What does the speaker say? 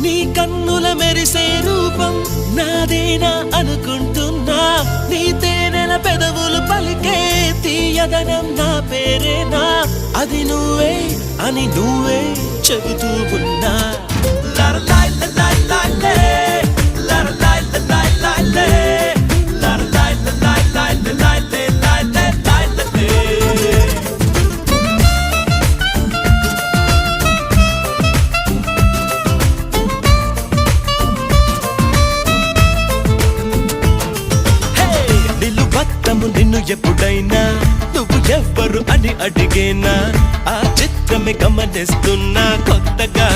నీ కన్నుల మెరిసే రూపం నాదేనా అనుకుంటున్నా, నీ తేనెల పెదవులు పలికే తీయదనం నా పేరేనా, అది నువ్వే అని నువ్వే చెబుతూ ఉన్నా. నిన్ను ఎప్పుడైనా నువ్వు ఎవ్వరు అని అడిగేనా, ఆ చిత్రమే గమనిస్తున్నా కొత్తగా.